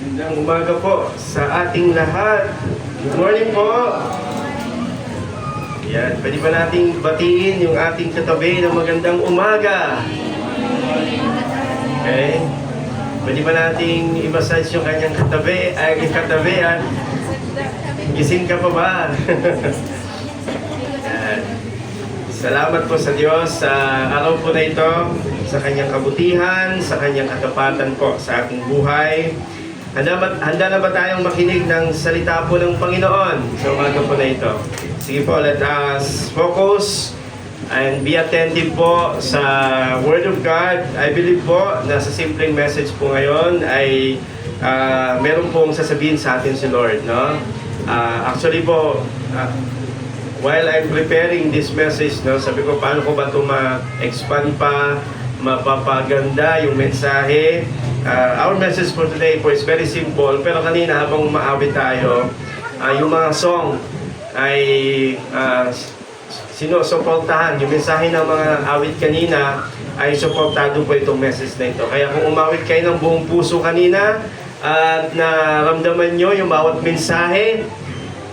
Magandang umaga po sa ating lahat. Good morning po. Yan, pwede ba nating batiin yung ating katabi ng magandang umaga? Okay. Pwede ba nating i-massage yung kanyang katabi? Ay, katabi at gising ka pa ba? Yan. Salamat po sa Diyos sa araw po na ito, sa kanyang kabutihan, sa kanyang katapatan po sa ating buhay. Handa na ba tayong makinig ng salita po ng Panginoon sa umaga po na ito? Sige po, let us focus and be attentive po sa Word of God. I believe po na sa simpleng message po ngayon ay meron pong sasabihin sa atin si Lord, no? Actually po, while I'm preparing this message, no, sabi ko paano ko ba ito ma-expand pa, mapapaganda yung mensahe. Our message for today po is very simple, pero kanina habang umaawit tayo, yung mga song ay sinusuportahan. Yung mensahe ng mga awit kanina ay suportado po itong message na ito. Kaya kung umawit kayo ng buong puso kanina at naramdaman nyo yung bawat mensahe,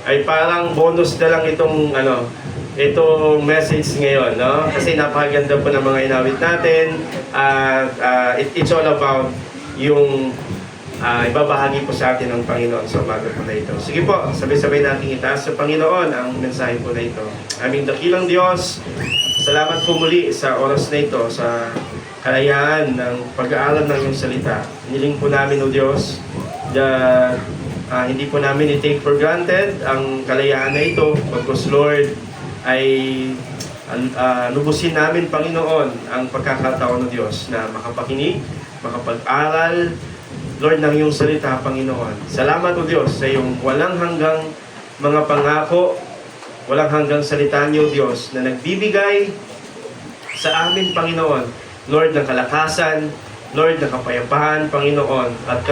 ay parang bonus na lang itong itong message ngayon, no? Kasi napakaganda po ng mga inawit natin at it's all about yung ibabahagi po sa atin ng Panginoon sa umaga po na ito. Sige po, sabay-sabay natin itaas sa Panginoon ang mensahe po na ito. Aming dakilang Diyos, salamat po muli sa oras na ito, sa kalayaan ng pag-aaral ng iyong salita. Niling po namin, O Diyos, that hindi po namin i-take for granted ang kalayaan na ito, pagkos Lord ay lubusin namin, Panginoon, ang pagkakataon ng Diyos na makapakinig, makapag-aral, Lord, ng iyong salita, Panginoon. Salamat, O Diyos, sa iyong walang hanggang mga pangako, walang hanggang salita niyo, Diyos, na nagbibigay sa amin, Panginoon, Lord, ng kalakasan, Lord, ng kapayapaan, Panginoon, at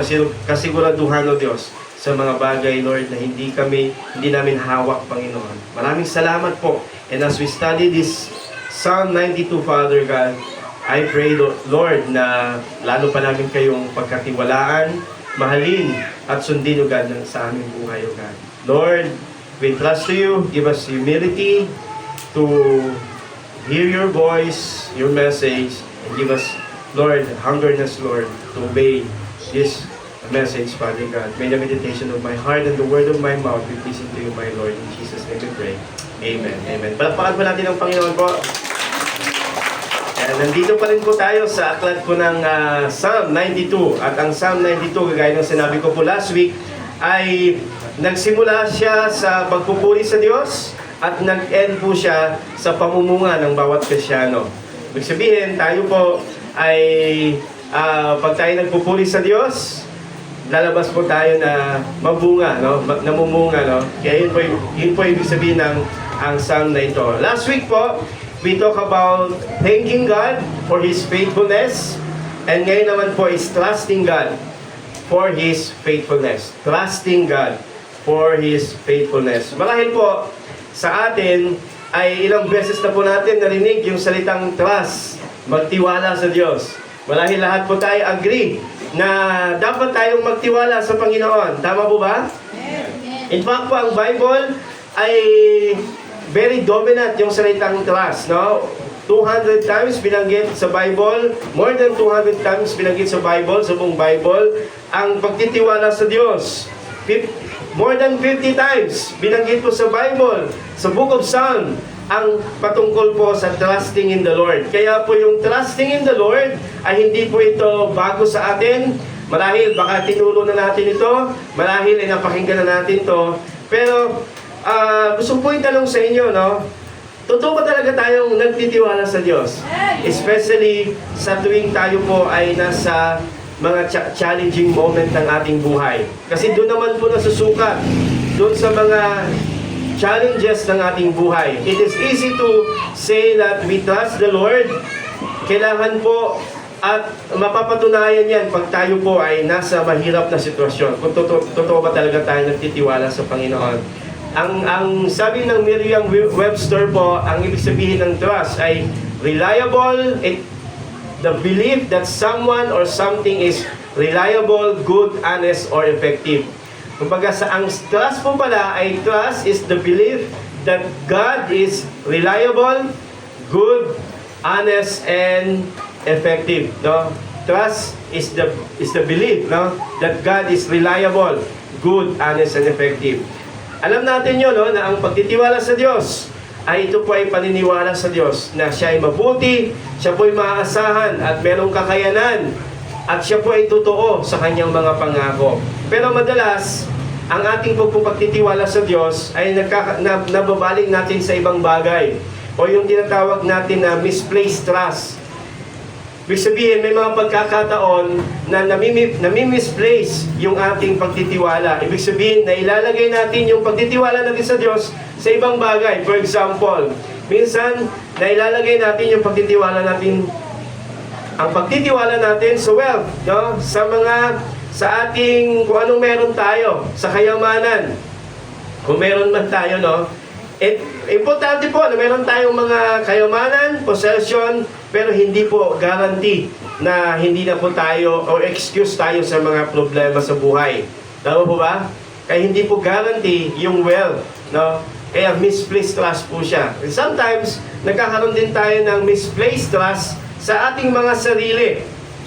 kasiguraduhan, O Diyos, sa mga bagay, Lord, na hindi namin hawak, Panginoon. Maraming salamat po. And as we study this Psalm 92, Father God, I pray, Lord, na lalo pa namin kayong pagkatiwalaan, mahalin, at sundin, O God, sa aming buhay, O God. Lord, we trust to you. Give us humility to hear your voice, your message, and give us, Lord, hungerness, Lord, to obey this message, Father God. May the meditation of my heart and the word of my mouth be pleasing to you, my Lord. In Jesus' name we pray. Amen. Amen. Palakpakan po natin ang Panginoon po. Nandito pa rin po tayo sa aklat po ng Psalm 92. At ang Psalm 92, kagaya ng sinabi ko po last week, ay nagsimula siya sa pagpupuri sa Diyos at nag-end po siya sa pamumunga ng bawat Kristyano. Ibig sabihin, tayo po ay pag tayo nagpupuri sa Diyos, lalabas po tayo na mabunga, no? Namumunga, no? Kaya yun po ibig sabihin ng ang Psalm na ito. Last week po, we talk about thanking God for His faithfulness. And ngayon naman po is trusting God for His faithfulness. Trusting God for His faithfulness. Marahil po sa atin ay ilang beses na po natin narinig yung salitang trust, magtiwala sa Diyos. Marahil lahat po tayo agree na dapat tayong magtiwala sa Panginoon. Tama po ba? In fact po, ang Bible ay very dominant yung salitang trust, no? 200 times binanggit sa Bible, more than 200 times binanggit sa Bible, sa buong Bible, ang pagtitiwala sa Diyos. More than 50 times binanggit po sa Bible, sa Book of Psalm, ang patungkol po sa trusting in the Lord. Kaya po yung trusting in the Lord ay hindi po ito bago sa atin. Marahil baka tinulo na natin ito, marahil ay napakinggan na natin ito, pero gusto ko itanong sa inyo, no? Totoo ba talaga tayong nagtitiwala sa Diyos? Especially sa tuwing tayo po ay nasa mga challenging moment ng ating buhay. Kasi doon naman po nasusukat, doon sa mga challenges ng ating buhay. It is easy to say that we trust the Lord. Kailangan po at mapapatunayan yan pag tayo po ay nasa mahirap na sitwasyon. Kung totoo ba talaga tayo nagtitiwala sa Panginoon. Ang sabi ng Merriam-Webster po, ang ibig sabihin ng trust ay reliable, the belief that someone or something is reliable, good, honest, or effective. Kumbaga, ang trust po pala ay trust is the belief that God is reliable, good, honest, and effective. No? Trust is the belief, no, that God is reliable, good, honest, and effective. Alam natin yun, no, na ang pagtitiwala sa Diyos ay ito po ay paniniwala sa Diyos na siya ay mabuti, siya po ay maaasahan at merong kakayanan at siya po ay totoo sa kanyang mga pangako. Pero madalas, ang ating pagtitiwala sa Diyos ay nababaling natin sa ibang bagay o yung tinatawag natin na misplaced trust. Ibig sabihin, may mga pagkakataon na nami-misplace yung ating pagtitiwala. Ibig sabihin, na ilalagay natin yung pagtitiwala natin sa Diyos sa ibang bagay. For example, minsan, na ilalagay natin yung pagtitiwala natin, ang pagtitiwala natin sa wealth, no? Sa ating, kung anong meron tayo, sa kayamanan. Kung meron man tayo, no? Importante po na meron tayong mga kayamanan, possession, pero hindi po guarantee na hindi na po tayo or excuse tayo sa mga problema sa buhay. Tama po ba? Kaya hindi po guarantee yung wealth, no? Kaya misplaced trust po siya. And sometimes, nagkakaroon din tayo ng misplaced trust sa ating mga sarili,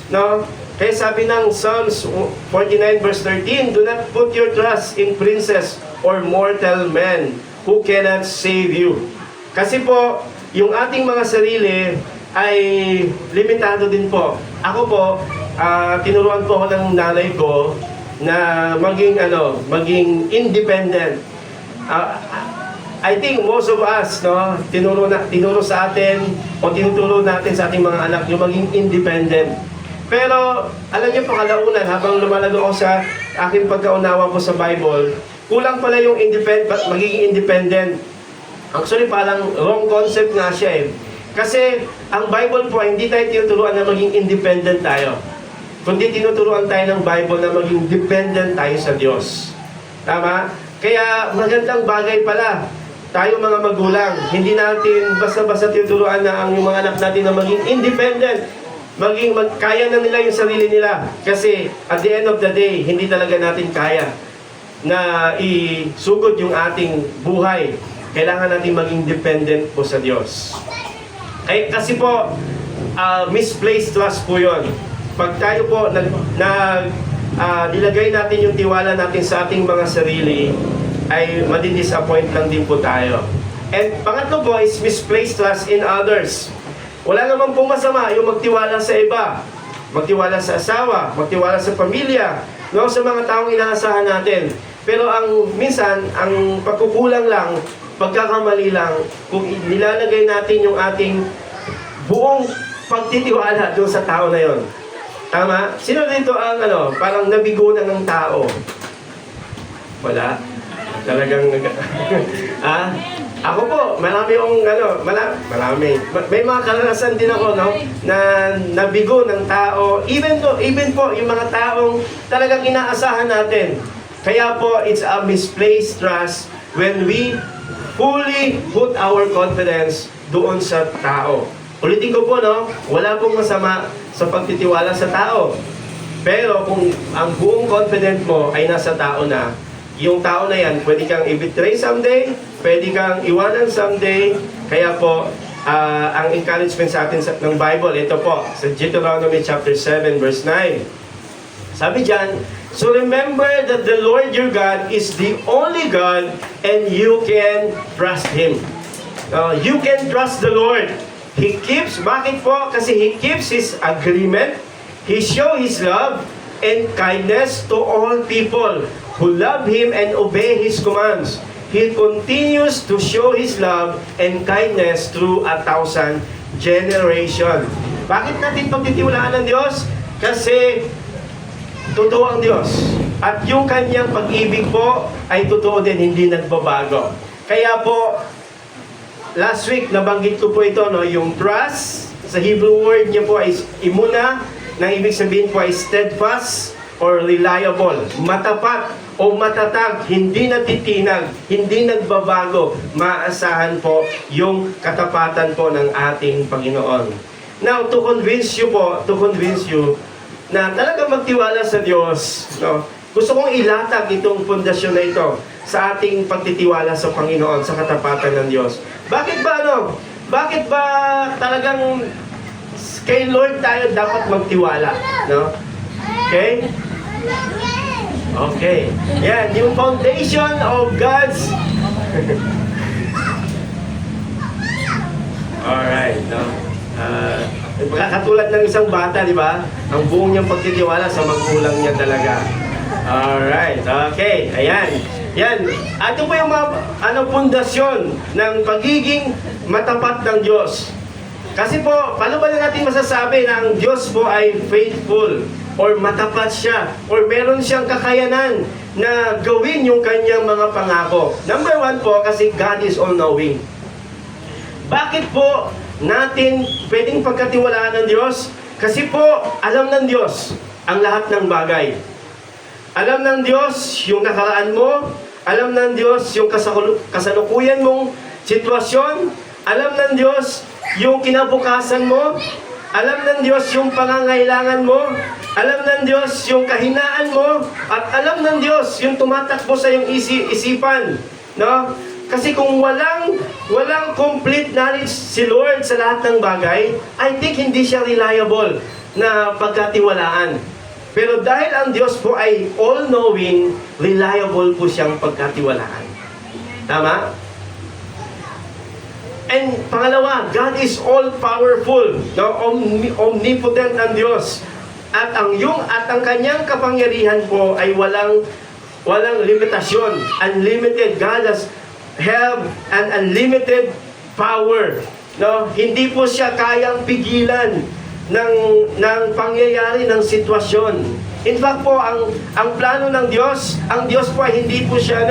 no? Kaya sabi ng Psalms 49 verse 13, do not put your trust in princes or mortal men who cannot save you. Kasi po, yung ating mga sarili ay limitado din po. Ako po, tinuruan po ako ng nanay ko na maging independent. I think most of us, no, tinuro sa atin o tinuturo natin sa ating mga anak yung maging independent. Pero alam niyo po, kalaunan habang lumalago ako sa aking pagkaunawa po sa Bible, kulang pala yung magiging independent. Actually, parang wrong concept nga siya eh. Kasi ang Bible po, hindi tayo tinuturuan na maging independent tayo. Kundi tinuturuan tayo ng Bible na maging dependent tayo sa Diyos. Tama? Kaya magandang bagay pala tayo mga magulang. Hindi natin basta-basta tinuturuan na ang mga anak natin na maging independent. Kaya na nila yung sarili nila. Kasi at the end of the day, hindi talaga natin kaya na isugod yung ating buhay. Kailangan natin maging dependent po sa Diyos. Kasi po, misplaced trust po yun. Pag tayo po nilagay natin yung tiwala natin sa ating mga sarili, ay madidisappoint lang din po tayo. And pangatlo po is misplaced trust in others. Wala naman pong masama yung magtiwala sa iba. Magtiwala sa asawa, magtiwala sa pamilya, no, sa mga taong inaasahan natin. Pero minsan, ang pagkukulang lang, pagkakamali lang, kung nilalagay natin yung ating buong pagtitiwala doon sa tao na yon. Tama? Sino dito ang parang nabigo na ng tao? Wala? Talagang Ako po, marami yung marami. May mga karanasan din ako, no, na nabigo ng tao, even po yung mga taong talagang inaasahan natin. Kaya po, it's a misplaced trust when we fully put our confidence doon sa tao. Ulitin ko po, no, wala pong masama sa pagtitiwala sa tao. Pero kung ang buong confidence mo ay nasa tao na, yung tao na yan, pwede kang i-betray someday, pwede kang iwanan someday. Kaya po, ang encouragement sa atin ng Bible, ito po, sa Deuteronomy chapter 7, verse 9. Sabi dyan, so remember that the Lord your God is the only God and you can trust Him. You can trust the Lord. He keeps, bakit po? Kasi He keeps His agreement. He shows His love and kindness to all people who love Him and obey His commands. He continues to show His love and kindness through 1,000 generations. Bakit natin pagtitiwalaan ng Diyos? Kasi totoo ang Diyos. At yung kanyang pag-ibig po ay totoo din, hindi nagbabago. Kaya po, last week nabanggit ko po ito, no, yung trust, sa Hebrew word niya po ay imuna, na ibig sabihin po ay steadfast or reliable, matapat o matatag, hindi natitinag, hindi nagbabago, maasahan po yung katapatan po ng ating Panginoon. Now, to convince you na talagang magtiwala sa Diyos, no? Gusto kong ilatag itong pundasyon na ito sa ating pagtitiwala sa Panginoon, sa katapatan ng Diyos. Bakit ba talagang kay Lord tayo dapat magtiwala, no? Okay? Okay. Yan, yung foundation of God's alright, no? Katulad ng isang bata, di ba? Ang buong niyang pagtitiwala sa magulang niya talaga. Alright, okay. Ayan. Yan. Ito po yung pundasyon ng pagiging matapat ng Diyos. Kasi po, paano ba natin masasabi na ang Diyos po ay faithful or matapat siya or meron siyang kakayanan na gawin yung kanyang mga pangako? Number one po, kasi God is all-knowing. Bakit po natin pwedeng pagkatiwalaan ng Diyos? Kasi po, alam ng Diyos ang lahat ng bagay. Alam ng Diyos yung nakaraan mo, alam ng Diyos yung kasalukuyan mong sitwasyon, alam ng Diyos yung kinabukasan mo, alam ng Diyos yung pangangailangan mo, alam ng Diyos yung kahinaan mo, at alam ng Diyos yung tumatakbo sa iyong isipan. No? Kasi kung walang complete knowledge si Lord sa lahat ng bagay, I think hindi siya reliable na pagkatiwalaan. Pero dahil ang Diyos po ay all-knowing, reliable po siyang pagkatiwalaan. Tama? And pangalawa, God is all-powerful, no? Omnipotent ang Diyos. At ang kanyang kapangyarihan po ay walang limitasyon. Unlimited. God have an unlimited power. No? Hindi po siya kayang pigilan ng pangyayari ng sitwasyon. In fact po, ang plano ng Diyos, ang Diyos po ay hindi po siya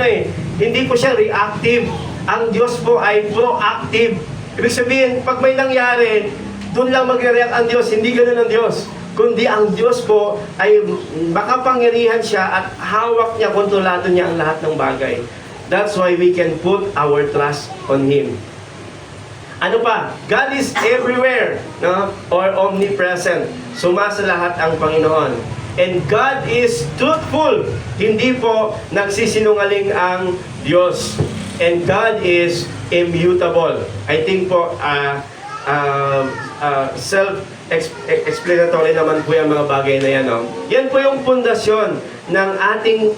reactive. Ang Diyos po ay proactive. Ibig sabihin, pag may nangyari, doon lang magre-react ang Diyos. Hindi ganoon ang Diyos. Kundi ang Diyos po ay makapangyarihan siya at hawak niya, kontrolado niya ang lahat ng bagay. That's why we can put our trust on Him. Ano pa? God is everywhere, no? Or omnipresent. Sumasa lahat ang Panginoon. And God is truthful. Hindi po nagsisinungaling ang Diyos. And God is immutable. I think po, self-explanatory naman po yung mga bagay na yan. No? Yan po yung pundasyon ng ating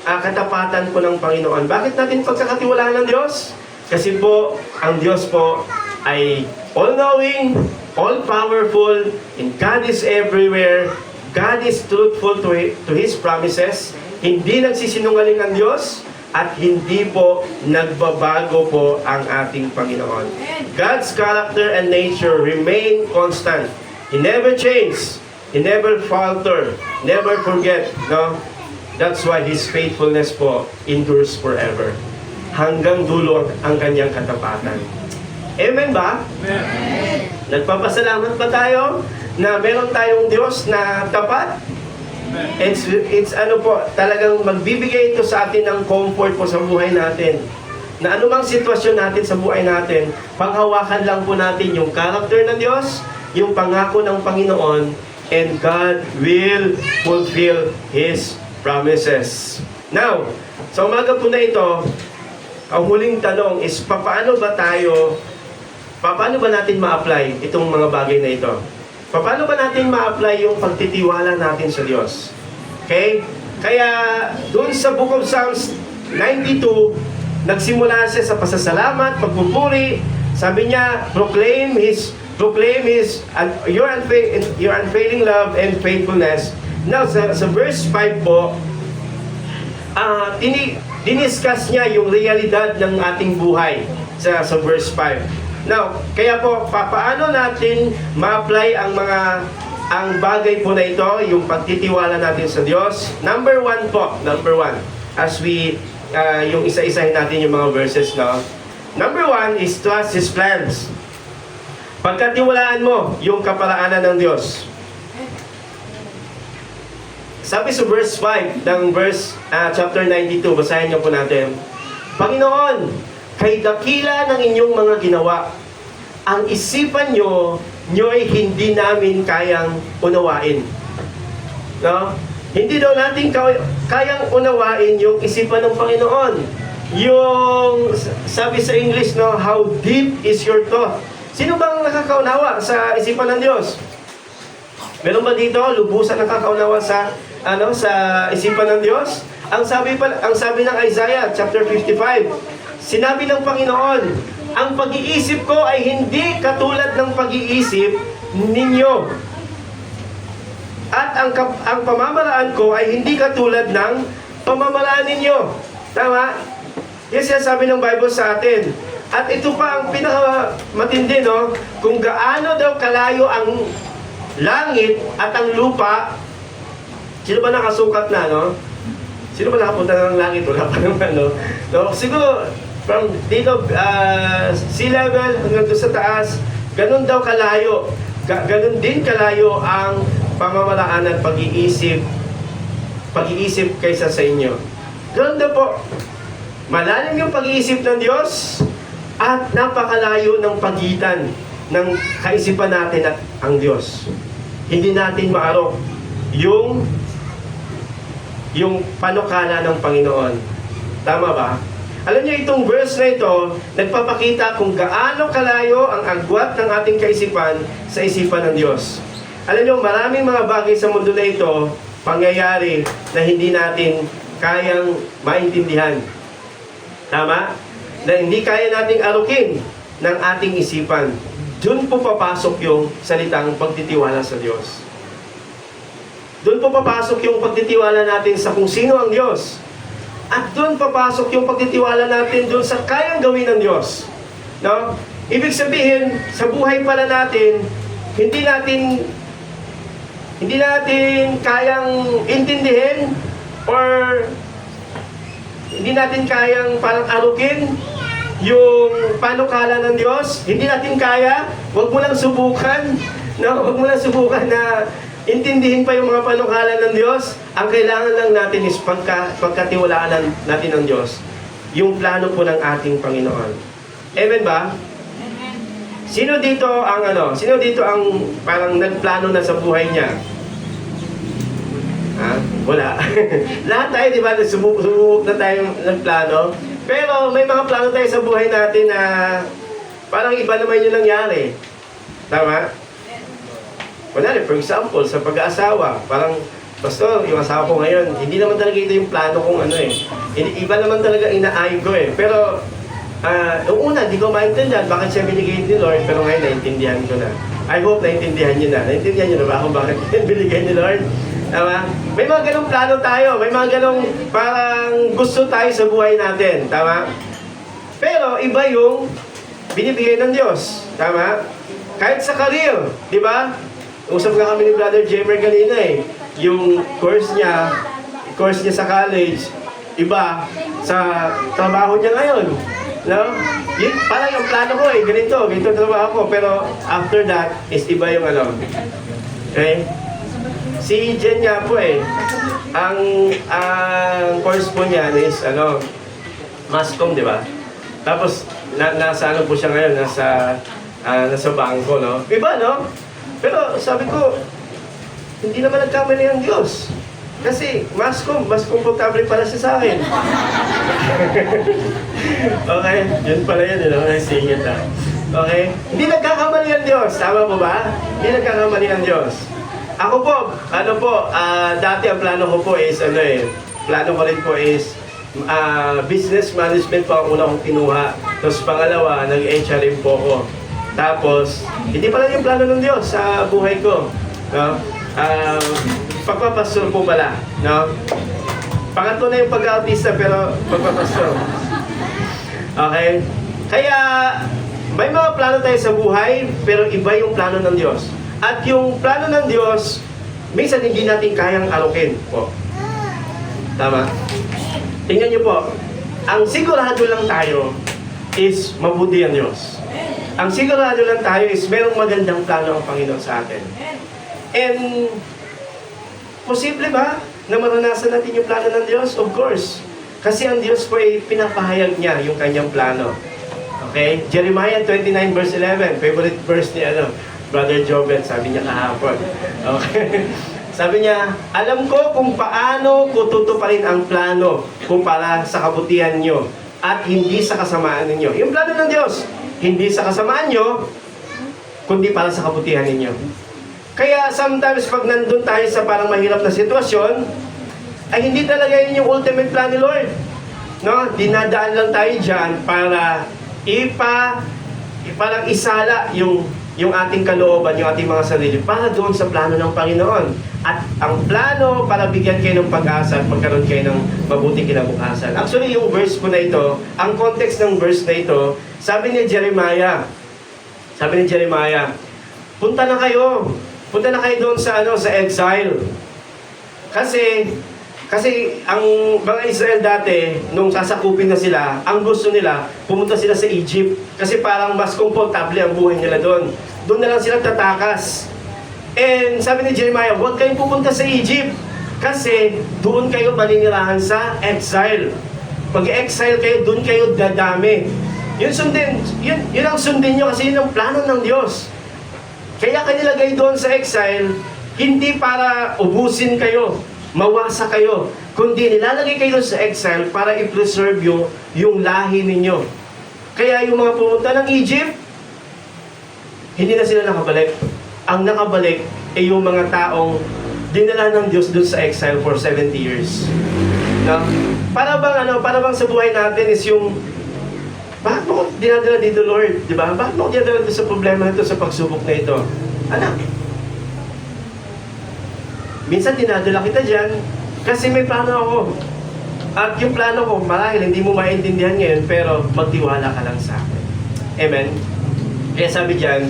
katapatan po ng Panginoon. Bakit natin pagkakatiwalaan ng Diyos? Kasi po, ang Diyos po ay all-knowing, all-powerful, and God is everywhere. God is truthful to His promises. Hindi nagsisinungaling ang Diyos at hindi po nagbabago po ang ating Panginoon. God's character and nature remain constant. He never changes. He never falter. Never forget. No? That's why His faithfulness po endures forever. Hanggang dulo ang kanyang katapatan. Amen ba? Amen. Nagpapasalamat ba tayo na meron tayong Diyos na tapat? It's talagang magbibigay ito sa atin ng comfort po sa buhay natin. Na anumang sitwasyon natin sa buhay natin, panghawakan lang po natin yung character ng Diyos, yung pangako ng Panginoon, and God will fulfill His promises. Now, sa umaga po na ito, ang huling tanong is, paano ba natin ma-apply itong mga bagay na ito? Paano ba natin ma-apply yung pagtitiwala natin sa Diyos? Okay? Kaya, doon sa Book of Psalms 92, nagsimula siya sa pasasalamat, pagpupuri. Sabi niya, proclaim His your unfailing love and faithfulness. Now, sa verse 5 po, diniscuss niya yung realidad ng ating buhay sa verse 5. Now, kaya po, paano natin ma-apply ang bagay po na ito, yung pagtitiwala natin sa Diyos? Number one, as we, yung isa-isahin natin yung mga verses, no? Number one is trust His plans. Pagkatiwalaan mo yung kaparaanan ng Diyos. Sabi sa verse 5 ng chapter 92, basahin niyo po natin. Panginoon, kay dakila ng inyong mga ginawa, ang isipan nyo'y hindi namin kayang unawain. No? Hindi daw natin kayang unawain yung isipan ng Panginoon. Yung, sabi sa English, no, how deep is your thought? Sino bang nakakaunawa sa isipan ng Diyos? Meron ba dito lubusan nakakaunawa sa isipan ng Diyos? Ang sabi ng Isaiah chapter 55, sinabi ng Panginoon, ang pag-iisip ko ay hindi katulad ng pag-iisip ninyo. At ang pamamaraan ko ay hindi katulad ng pamamaraan ninyo. Tama? Yan sinasabi ng Bible sa atin. At ito pa ang pinakamatindi, no? Kung gaano daw kalayo ang langit at ang lupa. Sino ba nakasukat na, no? Sino ba nakapunta ng langit? Wala pa naman, no? No? Siguro, from dito, sea level hanggang doon sa taas, ganun daw kalayo. Ganun din kalayo ang pamamaraan at pag-iisip kaysa sa inyo. Ganun daw po. Malalim yung pag-iisip ng Diyos at napakalayo ng pagitan ng kaisipan natin at ang Diyos. Hindi natin maarok yung panukala ng Panginoon. Tama ba? Alam niyo, itong verse na ito, nagpapakita kung gaano kalayo ang agwat ng ating kaisipan sa isipan ng Diyos. Alam niyo, maraming mga bagay sa mundo na ito, pangyayari na hindi natin kayang maintindihan. Tama? Na hindi kaya nating arukin ng ating isipan. Doon po papasok yung salitang pagtitiwala sa Diyos. Doon po papasok yung pagtitiwala natin sa kung sino ang Diyos. At doon papasok yung pagtitiwala natin doon sa kayang gawin ng Diyos. No? Ibig sabihin, sa buhay pala natin, hindi natin kayang intindihin or hindi natin kayang parang arukin yung panukala ng Diyos. Hindi natin kaya. Huwag mo lang subukan. No? Huwag mo lang subukan na intindihin pa yung mga panukala ng Diyos. Ang kailangan lang natin is pagkatiwalaan natin ng Diyos. Yung plano po ng ating Panginoon. Amen ba? Sino dito ang parang nagplano na sa buhay niya? Ha? Wala. Lahat tayo, di ba, sumubok na tayo nagplano. Pero may mga plano tayo sa buhay natin na parang iba naman yung nangyari. Tama? Kunwari, for example, sa pag-aasawa, parang, Pastor, yung asawa ko ngayon, hindi naman talaga ito yung plano kong iba naman talaga inaayon ko Pero, noong una, di ko maintindihan bakit siya binigay ni Lord, pero ngayon naintindihan ko na. I hope naintindihan nyo na. Naintindihan nyo na ba kung bakit binigay ni Lord? Tama? May mga ganong plano tayo. May mga ganong parang gusto tayo sa buhay natin. Tama? Pero iba yung binibigay ng Diyos. Tama? Kahit sa career. Di ba? Usap nga kami ni Brother Jamer kanina Yung course niya sa college, iba sa trabaho niya ngayon. No? Yun, parang yung plano ko ganito trabaho ko. Pero after that, is iba yung Okay? Si Jen nga po ang course po niya is Masscom, di ba? Tapos nasa po siya ngayon, nasa bangko, no? Iba, no? Pero sabi ko, hindi naman nagkamali ang Diyos. Kasi Masscom, mas komportable pala siya sa akin. Okay, yun pala yun, singit lang. Okay? Hindi nagkakamali ang Diyos, tama po ba? Hindi nagkakamali ang Diyos. Ako po, dati ang plano ko po is, plano ko rin po is, business management po ang una kong kinuha. Tapos pangalawa, nag-HRM po ako. Tapos, hindi pala yung plano ng Diyos sa buhay ko. No? Pagpapastor po pala. No? Pangatlo na yung pag-autista, pero pagpapastor. Okay? Kaya, may mga plano tayo sa buhay, pero iba yung plano ng Diyos. At yung plano ng Diyos, minsan hindi natin kayang arukin po. Tama? Tingnan niyo po, ang sigurado lang tayo is mabuti ang Diyos. Ang sigurado lang tayo is merong magandang plano ang Panginoon sa atin. And, posible ba na maranasan natin yung plano ng Diyos? Of course. Kasi ang Diyos po ay pinapahayag niya yung kanyang plano. Okay? Jeremiah 29 verse 11. Favorite verse ni Brother Jobet, sabi niya kahapon. Okay? Sabi niya, alam ko kung paano ko tutuparin ang plano kung para sa kabutihan nyo at hindi sa kasamaan ninyo. Yung plano ng Diyos, hindi sa kasamaan nyo, kundi para sa kabutihan ninyo. Kaya sometimes pag nandun tayo sa parang mahirap na sitwasyon, ay hindi talaga yun yung ultimate plan ni Lord. No? Dinadaan lang tayo dyan para parang isala yung ating kalooban, yung ating mga sarili para doon sa plano ng Panginoon. At ang plano para bigyan kayo ng pag-asa at magkaroon kayo ng mabuting kinabukasan. Actually, yung verse po na ito, ang context ng verse na ito, sabi ni Jeremiah, punta na kayo doon sa exile. Kasi ang mga Israel dati, nung sasakupin na sila, ang gusto nila, pumunta sila sa Egypt. Kasi parang mas komportable ang buhay nila doon. Doon na lang sila tatakas. And sabi ni Jeremiah, huwag kayong pupunta sa Egypt. Kasi doon kayo maninirahan sa exile. Pag-exile kayo, doon kayo dadami. Yun ang sundin nyo kasi yun ang plano ng Diyos. Kaya kanilagay doon sa exile, hindi para ubusin kayo, mawasa kayo, kundi nilalagay kayo sa exile para i-preserve yung lahi ninyo. Kaya yung mga pumunta ng Egypt, hindi na sila nakabalik. Ang nakabalik ay yung mga taong dinala ng Diyos doon sa exile for 70 years. No? Para bang sa buhay natin is yung, bakit mo dinadala dito, Lord? Di ba? Bakit mo dinadala dito sa problema nito, sa pagsubok na ito? Anak, minsan dinadala kita dyan kasi may plano ako. At yung plano ko, marahil hindi mo maintindihan ngayon, pero magtiwala ka lang sa akin. Amen? Kaya sabi dyan,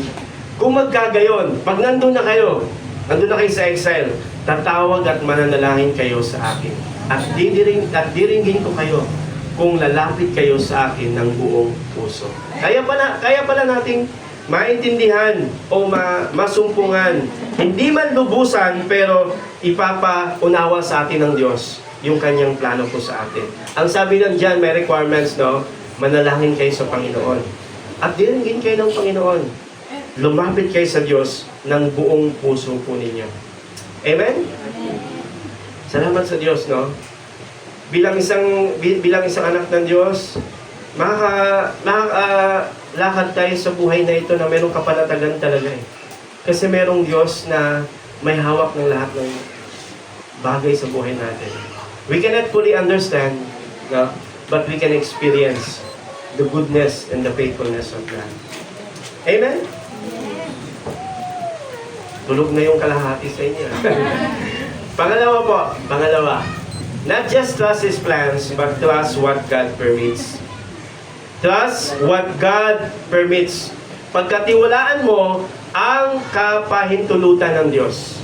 kung magkagayon, pag nandun na kayo sa exile, tatawag at mananalangin kayo sa akin. At diringin ko kayo kung lalapit kayo sa akin ng buong puso. Kaya pala nating maintindihan o masumpungan, hindi man lubusan, pero ipapaunawa sa atin ng Diyos yung kanyang plano po sa atin. Ang sabi lang dyan, may requirements, no? Manalangin kayo sa Panginoon. At diringin kayo ng Panginoon. Lumapit kayo sa Diyos ng buong puso po ninyo. Amen? Salamat sa Diyos, no? Bilang isang anak ng Diyos, lakad tayo sa buhay na ito na merong kapanatagan talaga eh. Kasi merong Diyos na may hawak ng lahat ng bagay sa buhay natin. We cannot fully understand, no? But we can experience the goodness and the faithfulness of God. Amen? Tulog na yung kalahati sa inyo. Pangalawa. Not just trust His plans, but trust what God permits. Trust what God permits. Pagkatiwalaan mo ang kapahintulutan ng Diyos.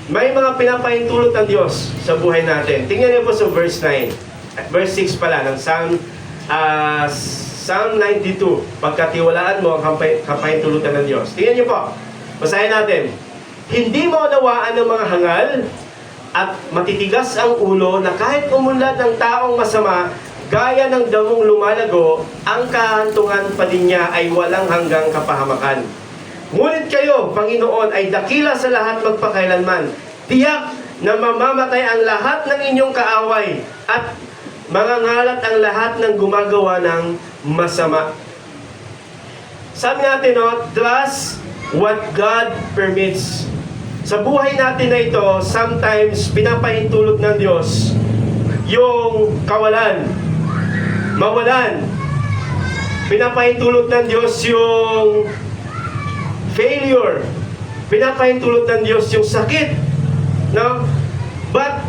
May mga pinapahintulot ng Diyos sa buhay natin. Tingnan niyo po sa verse 9. Verse 6 pala ng Psalm 92. Pagkatiwalaan mo ang kapahintulutan ng Diyos. Tingnan niyo po. Basahin natin. Hindi mo nawaan ng mga hangal at matitigas ang ulo na kahit umunlad ng taong masama, gaya ng damong lumalago, ang kahantungan pa din niya ay walang hanggang kapahamakan. Ngunit kayo, Panginoon, ay dakila sa lahat magpakailanman. Tiyak na mamamatay ang lahat ng inyong kaaway at mangangalat ang lahat ng gumagawa ng masama. Sabi natin, trust what God permits. Sa buhay natin na ito, sometimes pinapahintulot ng Diyos yung kawalan, mawalan. Pinapahintulot ng Diyos yung failure. Pinapahintulot ng Diyos yung sakit. No? But,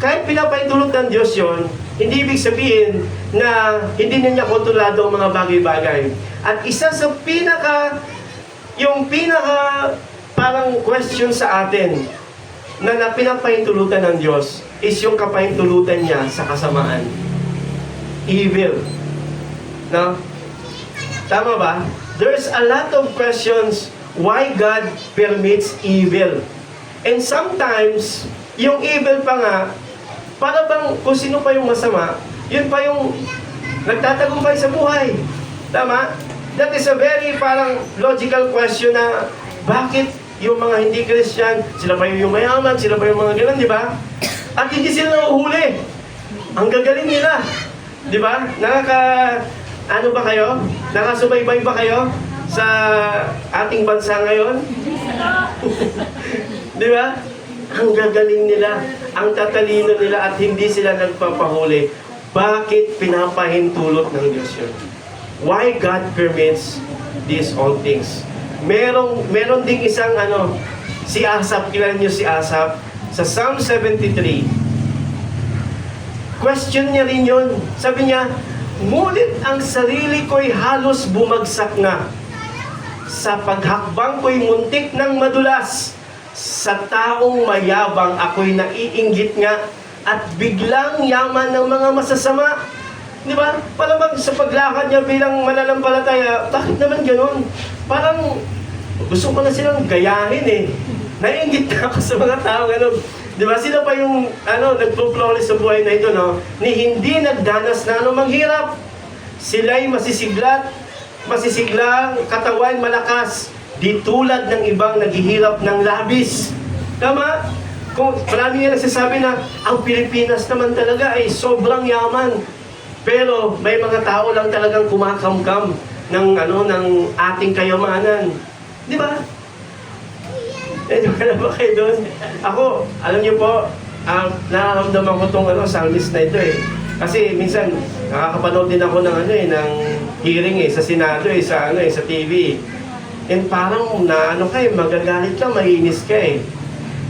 kahit pinapahintulot ng Diyos yon, hindi ibig sabihin na hindi niya kontrolado ang mga bagay-bagay. At isa sa parang question sa atin na pinapahintulutan ng Diyos is yung kapahintulutan niya sa kasamaan. Evil. No? Tama ba? There's a lot of questions why God permits evil. And sometimes, yung evil pa nga, para bang kung sino pa yung masama, yun pa yung nagtatagumpay sa buhay. Tama? That is a very parang logical question na bakit yung mga hindi Christian, sila pa yung mayaman, sila pa yung mga ganun, di ba? At hindi sila nahuhuli. Ang gagaling nila. Di ba? Ano ba kayo? Nakasubaybay ba kayo sa ating bansa ngayon? Di ba? Ang gagaling nila, ang tatalino nila at hindi sila nagpapahuli. Bakit pinapahintulot ng Diyos yun? Why God permits these all things? Meron ding isang si Asaph, kilala niyo si Asaph? Sa Psalm 73, question niya rin yun. Sabi niya, ngunit ang sarili ko'y halos bumagsak na. Sa paghakbang ko'y muntik ng madulas. Sa taong mayabang ako'y naiinggit nga at biglang yaman ng mga masasama. Di ba? Palamang sa paglakad niya bilang mananampalataya, bakit naman ganun? Parang gusto ko na silang gayahin eh. Naiinggit na ako sa mga tao ganun. Di ba? Sila pa yung nagpo-flawless sa buhay na ito, no? Ni hindi nagdanas na anumang hirap. Sila'y masisiglang katawan malakas. Di tulad ng ibang naghihirap ng labis. Tama? Kung marami nga nagsasabi na ang Pilipinas naman talaga ay sobrang yaman. Pero may mga tao lang talagang kumakamkam ng ating kayamanan. Di ba? Wala ba kayo doon? Ako, alam niyo po, nararamdaman ko itong psalmist na ito eh. Kasi minsan, nakakapanood din ako ng ng hearing sa Senado sa TV. And parang magagalit ka, mainis ka eh.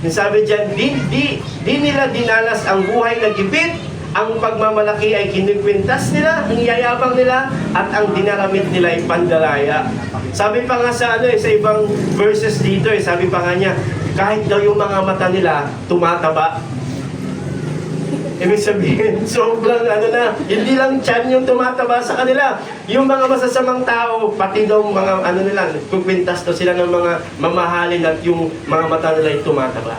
Yung sabi dyan, di nila dinanas ang buhay na gipit. Ang pagmamalaki ay kinikwintas nila, ang yayabang nila, at ang dinaramit nila ay pandaraya. Sabi pa nga sa sa ibang verses dito sabi pa nga niya, kahit daw yung mga mata nila tumataba. Ibig sabihin, sobrang hindi lang tiyan yung tumataba sa kanila. Yung mga masasamang tao, pati daw mga nila, kukwintas daw sila ng mga mamahalin at yung mga mata nila ay tumataba.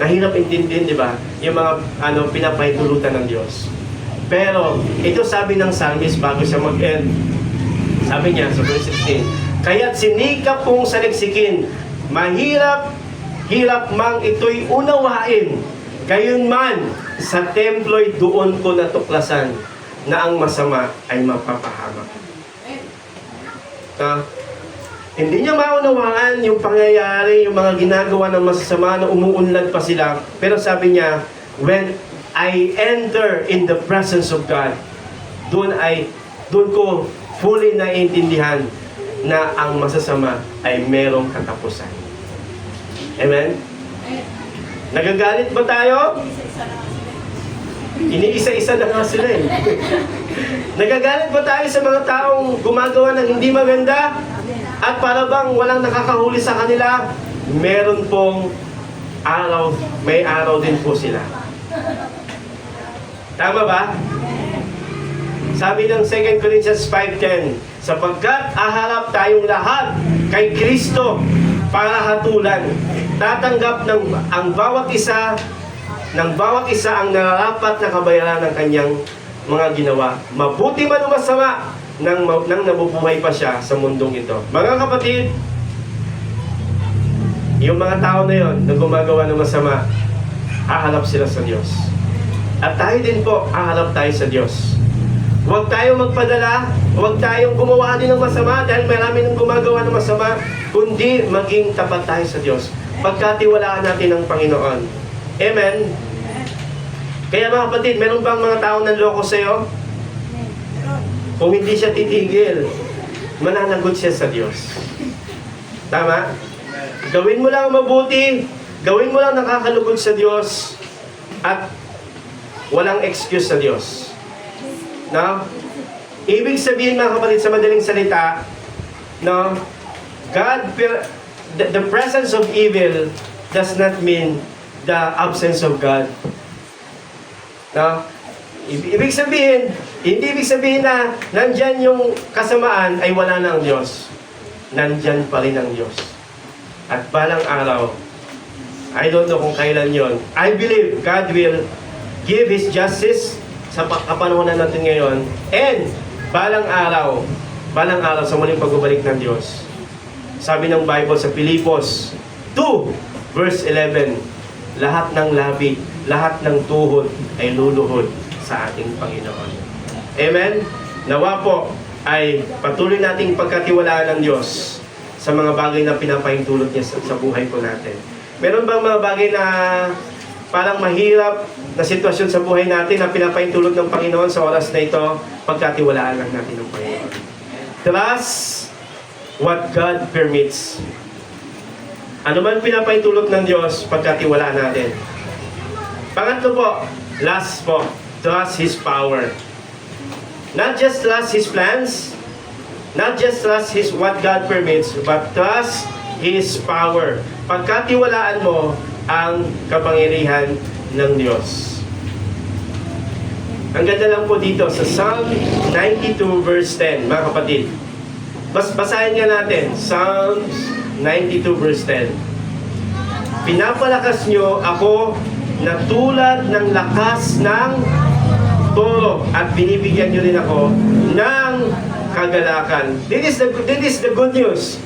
Nahirap intindihin, di ba? Yung mga pinapahintulutan ng Diyos. Pero, ito sabi ng psalmist bago siya mag-end. Sabi niya sa verse 16, kaya't sinikap kong saliksikin, mahirap mang ito'y unawain. Gayon man, sa templo'y doon ko natuklasan na ang masama ay mapapahamak. Hindi niya maunawaan yung pangyayari, yung mga ginagawa ng masasama na umuunlad pa sila. Pero sabi niya, when I enter in the presence of God, doon ko fully naiintindihan na ang masasama ay merong katapusan. Amen? Nagagalit ba tayo? Iniisa-isa na nga sila eh. Nagagalit ba tayo sa mga taong gumagawa ng hindi maganda? At para bang walang nakakahuli sa kanila? Meron pong may araw din po sila. Tama ba? Sabi ng 2 Corinthians 5:10, sapagkat aharap tayong lahat kay Kristo para hatulan, tatanggap ang bawat isa ang nararapat na kabayaran ng kanyang mga ginawa. Mabuti man o masama, nang nabubuhay pa siya sa mundong ito. Mga kapatid, yung mga tao na yon na gumagawa ng masama, haharap sila sa Diyos. At tayo din po, haharap tayo sa Diyos. Huwag tayong magpadala, huwag tayong gumawa din ng masama dahil marami nang gumagawa ng masama, kundi maging tapat tayo sa Diyos. Pagkatiwalaan natin ang Panginoon. Amen? Kaya mga kapatid, meron bang mga tao nanloko sa iyo? Kung hindi siya titigil, mananagot siya sa Diyos. Tama? Gawin mo lang mabuti, gawin mo lang nakakalugod sa Diyos, at walang excuse sa Diyos. No? Ibig sabihin mga kapatid sa madaling salita, no? The presence of evil does not mean the absence of God. No? Ibig sabihin, hindi ibig sabihin na nandyan yung kasamaan ay wala na ang Diyos. Nandyan pa rin ang Diyos. At balang araw, I don't know kung kailan yon. I believe God will give His justice sa kapanahonan natin ngayon. And balang araw, balang araw sa muling pagbabalik ng Diyos. Sabi ng Bible sa Filipos 2 verse 11, lahat ng labi, lahat ng tuhod ay luluhod sa ating Panginoon. Amen? Nawa po ay patuloy nating pagkatiwalaan ng Diyos sa mga bagay na pinapahintulot niya sa buhay po natin. Meron bang mga bagay na parang mahirap na sitwasyon sa buhay natin na pinapahintulot ng Panginoon sa oras na ito? Pagkatiwalaan lang natin ng Panginoon. Trust what God permits. Ano man pinapahintulot ng Diyos, pagkatiwalaan natin. Pangatlo po, last po, trust His power. Not just trust His plans, not just trust what God permits, but trust His power. Pagkatiwalaan mo ang kapangyarihan ng Diyos. Ang ganda lang po dito sa Psalm 92 verse 10, mga kapatid. Basahin nga natin, Psalms 92 verse 10. Pinapalakas nyo ako na tulad ng lakas ng toro at binibigyan nyo rin ako ng kagalakan. This is the good news.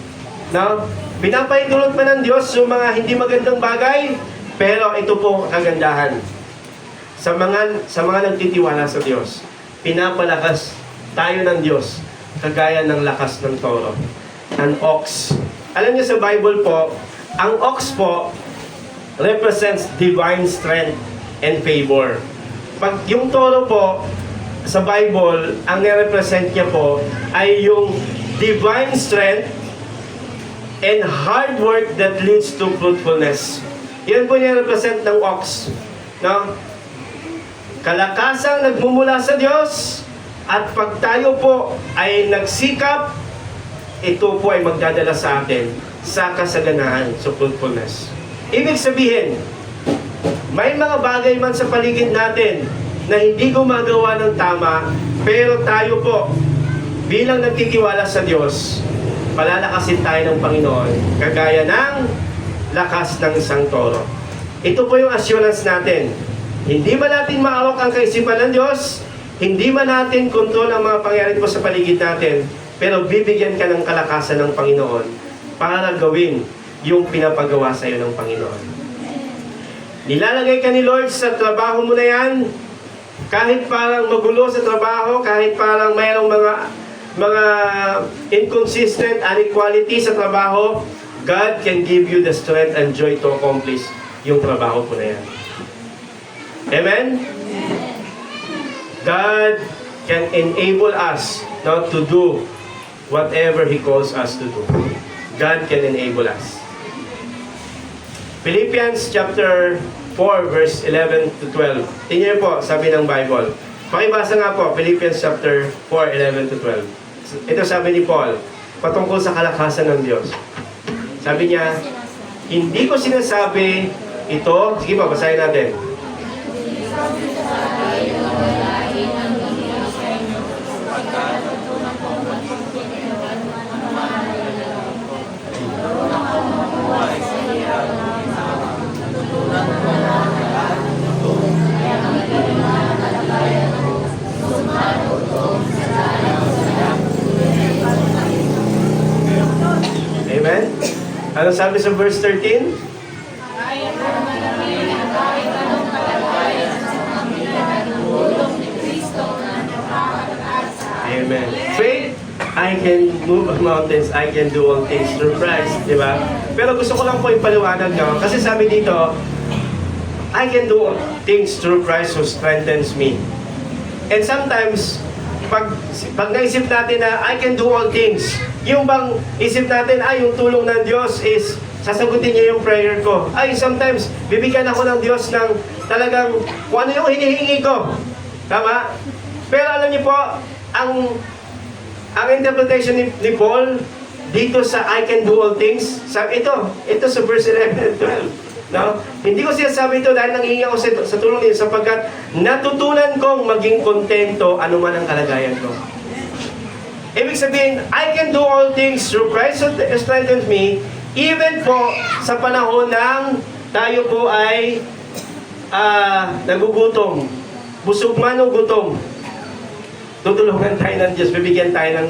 No? Pinapahintulot man ng Diyos yung mga hindi magandang bagay, pero ito po kagandahan. Sa mga nagtitiwala sa Diyos, pinapalakas tayo ng Diyos kagaya ng lakas ng toro. An ox. Alam niyo sa Bible po, ang ox po represents divine strength and favor. Pag yung toro po sa Bible, ang nire-represent niya po ay yung divine strength and hard work that leads to fruitfulness. Yan po nire-represent ng ox. No? Kalakasang nagmumula sa Diyos, at pag tayo po ay nagsikap, ito po ay magdadala sa atin sa kasaganahan, sa fruitfulness. Ibig sabihin, may mga bagay man sa paligid natin na hindi gumagawa ng tama, pero tayo po, bilang nagkikiwala sa Diyos, palalakasin tayo ng Panginoon, kagaya ng lakas ng isang toro. Ito po yung assurance natin. Hindi man natin maarok ang kaisipan ng Diyos, hindi man natin kontrol ang mga pangyayari po sa paligid natin, pero bibigyan ka ng kalakasan ng Panginoon para gawin yung pinapagawa sa iyo ng Panginoon. Nilalagay ka ni Lord sa trabaho mo na yan, kahit parang magulo sa trabaho, kahit parang mayroong mga inconsistent, inequality sa trabaho, God can give you the strength and joy to accomplish yung trabaho po na yan. Amen? God can enable us now to do whatever He calls us to do. God can enable us. Philippians chapter 4 verse 11 to 12. Tingnan niyo po, sabi ng Bible. Pakibasa nga po, Philippians chapter 4, 11 to 12. Ito sabi ni Paul, patungkol sa kalakasan ng Diyos. Sabi niya, hindi ko sinasabi ito, sige pa, basahin natin. Amen? Ano sabi sa verse 13? Amen. Faith, I can move mountains, I can do all things through Christ. Di ba? Pero gusto ko lang po ipaliwanag nyo. Kasi sabi dito, I can do all things through Christ who strengthens me. And sometimes, pag naisip natin na I can do all things, yung bang isip natin, yung tulong ng Diyos is sasagutin niya yung prayer ko. Sometimes, bibigyan ako ng Diyos ng talagang kung ano yung hinihingi ko. Tama? Pero alam niyo po, ang interpretation ni Paul dito sa I can do all things, sabi ito sa verse 11 and 12. No? Hindi ko sinasabi ito dahil nanghihingi ako sa tulong niyo sapagkat natutunan kong maging kontento anuman ang kalagayan ko. Ibig sabihin, I can do all things through Christ who strengthens me, even po sa panahon ng tayo po ay nagugutom, busog man o gutom. Tutulungan tayo ng Diyos, bibigyan tayo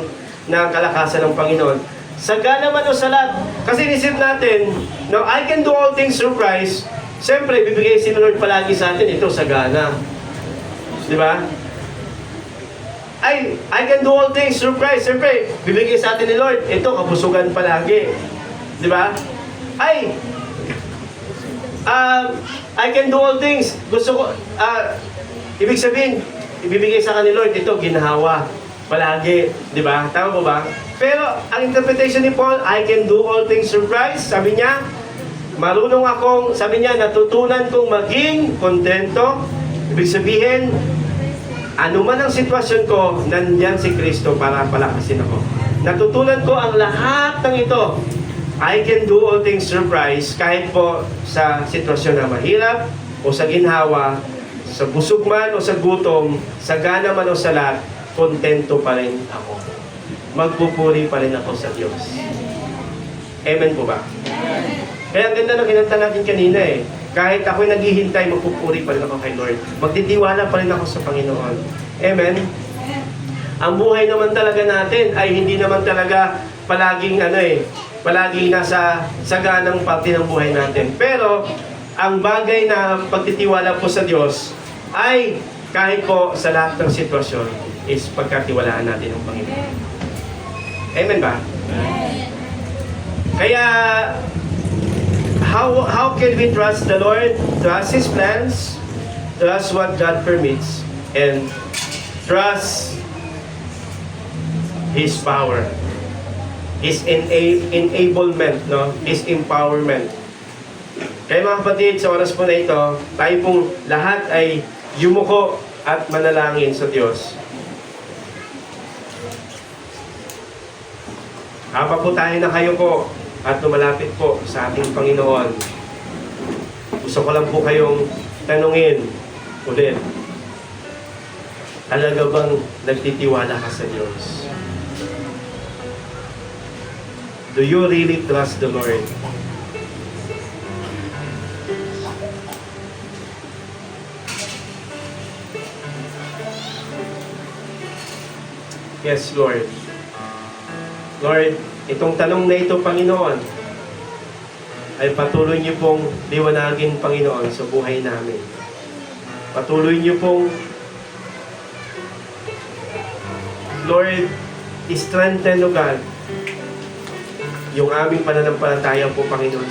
ng kalakasan ng Panginoon. Sagana man o salat. Kasi inisip natin, no, I can do all things through Christ. Siyempre, bibigay si Lord palagi sa atin, ito, sagana. Di ba? I can do all things through Christ. Siyempre, bibigay sa atin ni Lord, ito, kabusugan palagi. Di ba? I can do all things. Gusto ko, ibig sabihin, ibibigay sa akin ni Lord, ito, ginhawa. Palagi. Di ba? Tama po ba? Pero, ang interpretation ni Paul, I can do all things through Christ. Sabi niya, sabi niya, natutunan kong maging kontento. Ibig sabihin, ano man ang sitwasyon ko, nandyan si Kristo para palakasin ako. Natutunan ko ang lahat ng ito. I can do all things through Christ, kahit po sa sitwasyon na mahirap o sa ginhawa, sa busog man o sa gutom, sa gana man o sa lahat, kontento pa rin ako. Magpupuri pa rin ako sa Diyos. Amen po ba? Kaya ang ganda ng kinanta natin kanina eh. Kahit ako'y naghihintay, magpupuri pa rin ako kay Lord. Magtitiwala pa rin ako sa Panginoon. Amen? Ang buhay naman talaga natin ay hindi naman talaga palaging palaging nasa saganang parte ng buhay natin. Pero, ang bagay na pagtitiwala po sa Diyos ay kahit po sa lahat ng sitwasyon is pagkatiwalaan natin ng Panginoon. Amen ba? Kaya, how can we trust the Lord? Trust His plans, trust what God permits, and trust His power, His enablement, no? His empowerment. Kaya mga kapatid, sa oras po na ito, tayo pong lahat ay yumuko at manalangin sa Diyos. Habang po tayo na kayo po at lumalapit po sa ating Panginoon, gusto ko lang po kayong tanungin ulit. Talaga bang nagtitiwala ka sa Diyos? Do you really trust the Lord? Yes, Lord. Lord, itong tanong na ito, Panginoon, ay patuloy niyo pong liwanagin, Panginoon, sa buhay namin. Patuloy niyo pong, Lord, strengthen, O God, yung aming pananampalataya po, Panginoon,